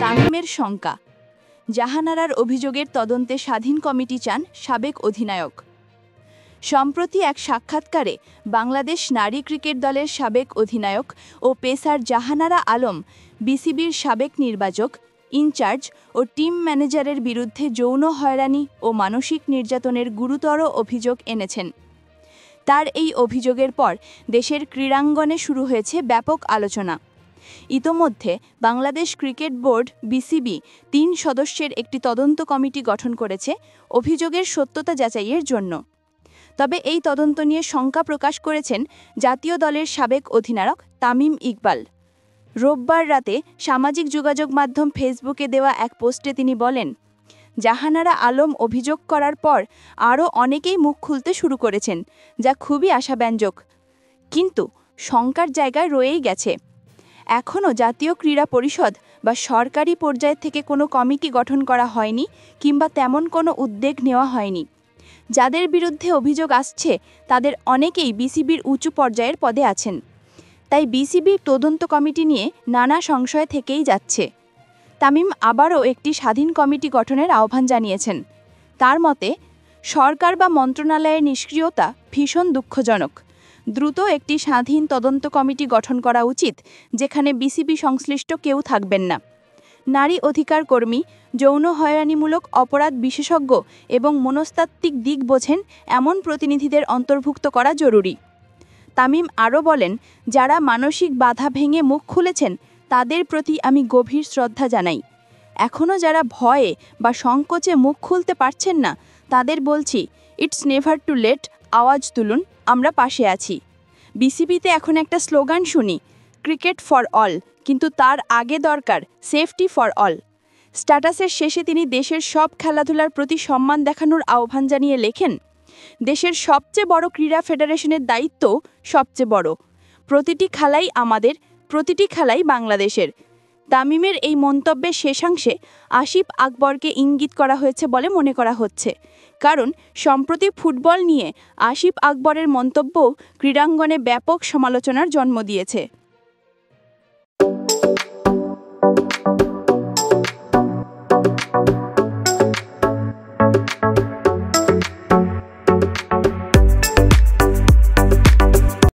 তামিমের শঙ্কা, জাহানারার অভিযোগের তদন্তে স্বাধীন কমিটি চান সাবেক অধিনায়ক। সম্প্রতি এক সাক্ষাৎকারে বাংলাদেশ নারী ক্রিকেট দলের সাবেক অধিনায়ক ও পেসার জাহানারা আলম বিসিবির সাবেক নির্বাচক, ইনচার্জ ও টিম ম্যানেজারের বিরুদ্ধে যৌন হয়রানি ও মানসিক নির্যাতনের গুরুতর অভিযোগ এনেছেন। তার এই অভিযোগের পর দেশের ক্রীড়াঙ্গনে শুরু হয়েছে ব্যাপক আলোচনা। ইতোমধ্যে বাংলাদেশ ক্রিকেট বোর্ড বিসিবি ৩ সদস্যের একটি তদন্ত কমিটি গঠন করেছে অভিযোগের সত্যতা যাচাইয়ের জন্য। তবে এই তদন্ত নিয়ে শঙ্কা প্রকাশ করেছেন জাতীয় দলের সাবেক অধিনায়ক তামিম ইকবাল। রোববার রাতে সামাজিক যোগাযোগ মাধ্যম ফেসবুকে দেওয়া এক পোস্টে তিনি বলেন, জাহানারা আলম অভিযোগ করার পর আরও অনেকেই মুখ খুলতে শুরু করেছেন, যা খুবই আশাব্যঞ্জক। কিন্তু শঙ্কার জায়গায় রয়েই গেছে। এখনও জাতীয় ক্রীড়া পরিষদ বা সরকারি পর্যায় থেকে কোনো কমিটি গঠন করা হয়নি কিংবা তেমন কোনো উদ্যোগ নেওয়া হয়নি। যাদের বিরুদ্ধে অভিযোগ আসছে তাদের অনেকেই বিসিবির উঁচু পর্যায়ের পদে আছেন। তাই বিসিবি তদন্ত কমিটি নিয়ে নানা সংশয় থেকেই যাচ্ছে। তামিম আবারও একটি স্বাধীন কমিটি গঠনের আহ্বান জানিয়েছেন। তার মতে, সরকার বা মন্ত্রণালয়ের নিষ্ক্রিয়তা ভীষণ দুঃখজনক। দ্রুত একটি স্বাধীন তদন্ত কমিটি গঠন করা উচিত, যেখানে বিসিবি সংশ্লিষ্ট কেউ থাকবেন না। নারী অধিকার কর্মী, যৌন হয়রানিমূলক অপরাধ বিশেষজ্ঞ এবং মনস্তাত্ত্বিক দিক বোঝেন এমন প্রতিনিধিদের অন্তর্ভুক্ত করা জরুরি। তামিম আরও বলেন, যারা মানসিক বাধা ভেঙে মুখ খুলেছেন তাদের প্রতি আমি গভীর শ্রদ্ধা জানাই। এখনও যারা ভয়ে বা সংকোচে মুখ খুলতে পারছেন না তাদের বলছি, ইটস নেভার টু লেট, আওয়াজ তুলুন, আমরা পাশে আছি। বিসিবিতে এখন একটা স্লোগান শুনি, ক্রিকেট ফর অল, কিন্তু তার আগে দরকার সেফটি ফর অল। স্ট্যাটাসের শেষে তিনি দেশের সব খেলাধুলার প্রতি সম্মান দেখানোর আহ্বান জানিয়ে লেখেন, দেশের সবচেয়ে বড় ক্রীড়া ফেডারেশনের দায়িত্ব সবচেয়ে বড়। প্রতিটি খেলাই আমাদের, প্রতিটি খেলাই বাংলাদেশের। তামিমের এই মন্তব্যের শেষাংশে আসিফ আকবরকে ইঙ্গিত করা হয়েছে বলে মনে করা হচ্ছে, কারণ সম্প্রতি ফুটবল নিয়ে আসিফ আকবরের মন্তব্যও ক্রীড়াঙ্গনে ব্যাপক সমালোচনার জন্ম দিয়েছে।